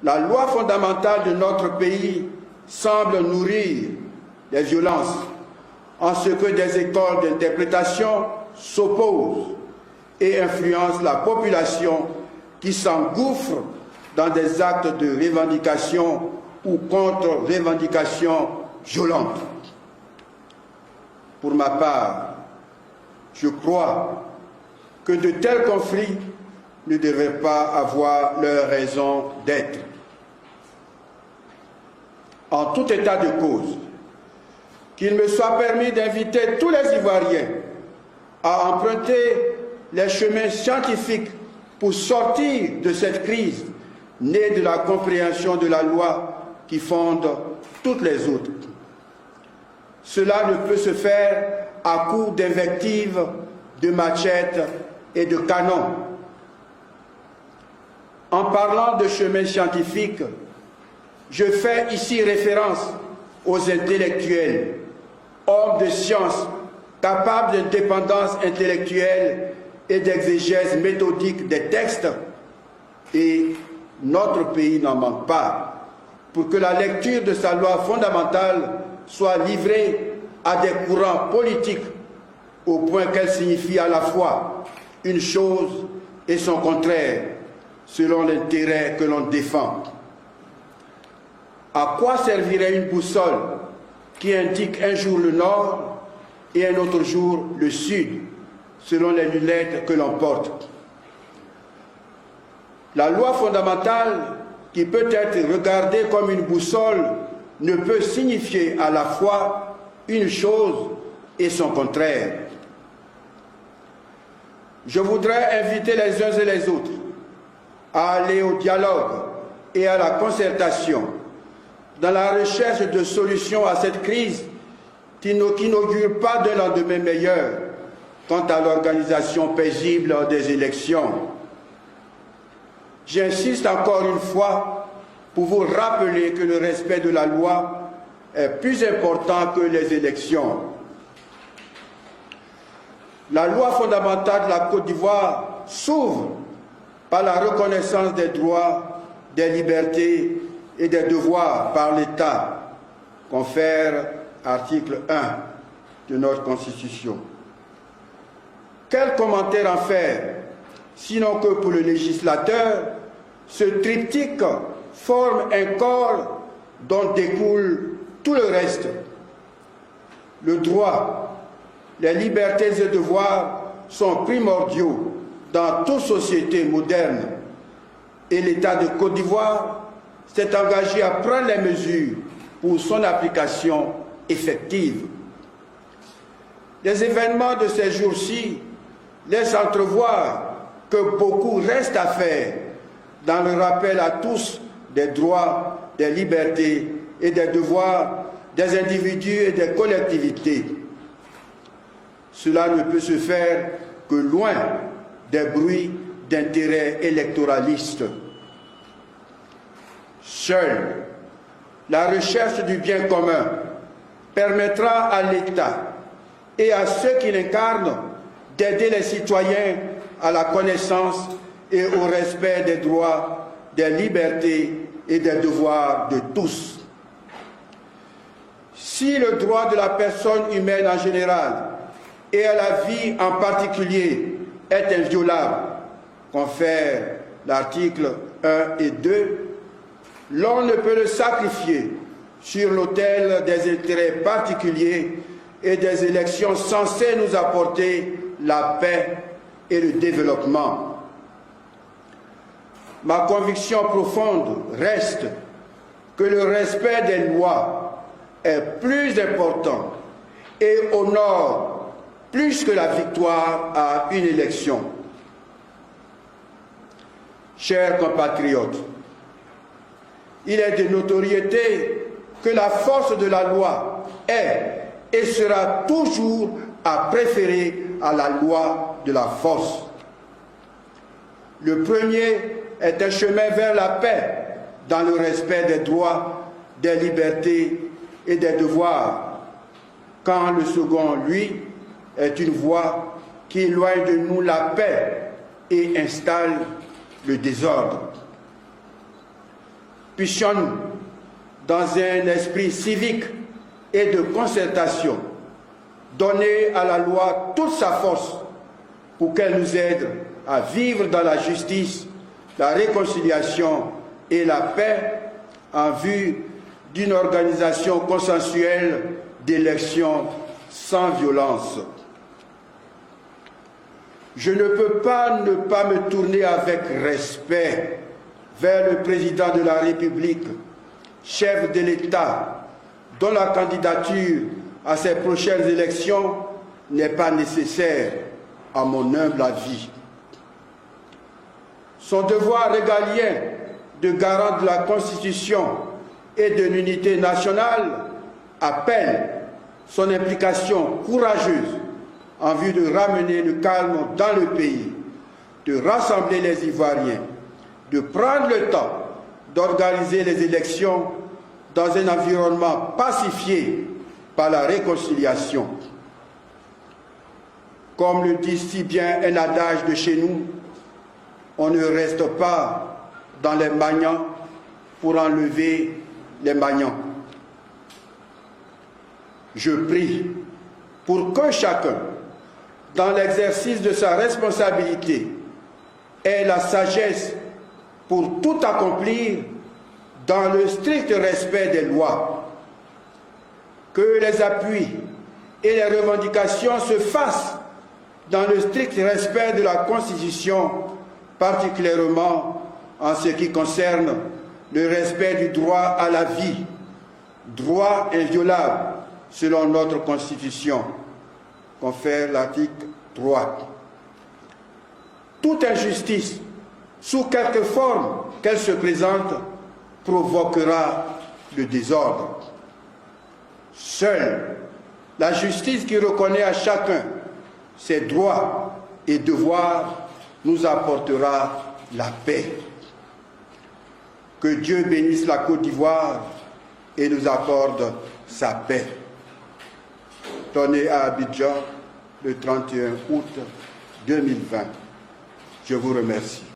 la loi fondamentale de notre pays semble nourrir les violences, en ce que des écoles d'interprétation s'opposent et influencent la population qui s'engouffre dans des actes de revendication ou contre-revendication violente. Pour ma part, je crois que de tels conflits ne devraient pas avoir leur raison d'être. En tout état de cause, qu'il me soit permis d'inviter tous les Ivoiriens à emprunter les chemins scientifiques pour sortir de cette crise née de la compréhension de la loi qui fonde toutes les autres. Cela ne peut se faire à coup d'invectives, de machettes et de canons. En parlant de chemin scientifique, je fais ici référence aux intellectuels, hommes de science capables d'indépendance intellectuelle et d'exégèse méthodique des textes, et notre pays n'en manque pas, pour que la lecture de sa loi fondamentale soit livrée à des courants politiques au point qu'elle signifie à la fois une chose et son contraire, selon l'intérêt que l'on défend. À quoi servirait une boussole qui indique un jour le nord et un autre jour le sud, selon les lunettes que l'on porte? La loi fondamentale, qui peut être regardée comme une boussole, ne peut signifier à la fois une chose et son contraire. Je voudrais inviter les uns et les autres à aller au dialogue et à la concertation dans la recherche de solutions à cette crise qui n'augure pas d'un lendemain meilleur quant à l'organisation paisible des élections. J'insiste encore une fois pour vous rappeler que le respect de la loi est plus important que les élections. La loi fondamentale de la Côte d'Ivoire s'ouvre par la reconnaissance des droits, des libertés et des devoirs par l'État, confère article 1 de notre Constitution. Quel commentaire en faire, sinon que pour le législateur, ce triptyque forme un corps dont découle tout le reste. Le droit, les libertés et devoirs sont primordiaux dans toute société moderne, et l'État de Côte d'Ivoire s'est engagé à prendre les mesures pour son application effective. Les événements de ces jours-ci laissent entrevoir que beaucoup reste à faire dans le rappel à tous des droits, des libertés et des devoirs des individus et des collectivités. Cela ne peut se faire que loin des bruits d'intérêts électoralistes. Seule la recherche du bien commun permettra à l'État et à ceux qui l'incarnent d'aider les citoyens à la connaissance et au respect des droits, des libertés et des devoirs de tous. Si le droit de la personne humaine en général et à la vie en particulier est inviolable, confère l'article 1 et 2, l'on ne peut le sacrifier sur l'autel des intérêts particuliers et des élections censées nous apporter la paix et le développement. Ma conviction profonde reste que le respect des lois est plus important et honore plus que la victoire à une élection. Chers compatriotes, il est de notoriété que la force de la loi est et sera toujours à préférer à la loi de la force. Le premier est un chemin vers la paix dans le respect des droits, des libertés et des devoirs, quand le second, lui, est une voie qui éloigne de nous la paix et installe le désordre. puissions-nous, dans un esprit civique et de concertation, donner à la loi toute sa force pour qu'elle nous aide à vivre dans la justice, la réconciliation et la paix en vue d'une organisation consensuelle d'élections sans violence. Je ne peux pas ne pas me tourner avec respect vers le président de la République, chef de l'État, dont la candidature à ces prochaines élections n'est pas nécessaire, à mon humble avis. Son devoir régalien de garant de la Constitution et de l'unité nationale appelle son implication courageuse en vue de ramener le calme dans le pays, de rassembler les Ivoiriens, de prendre le temps d'organiser les élections dans un environnement pacifié par la réconciliation. Comme le dit si bien un adage de chez nous, on ne reste pas dans les magnans pour enlever les magnans. Je prie pour que chacun, dans l'exercice de sa responsabilité, ait la sagesse pour tout accomplir dans le strict respect des lois. Que les appuis et les revendications se fassent dans le strict respect de la Constitution, particulièrement en ce qui concerne le respect du droit à la vie, droit inviolable selon notre Constitution, confère l'article 3. Toute injustice, sous quelque forme qu'elle se présente, provoquera le désordre. Seule la justice qui reconnaît à chacun ses droits et devoirs nous apportera la paix. Que Dieu bénisse la Côte d'Ivoire et nous accorde sa paix. Donné à Abidjan le 31 août 2020. Je vous remercie.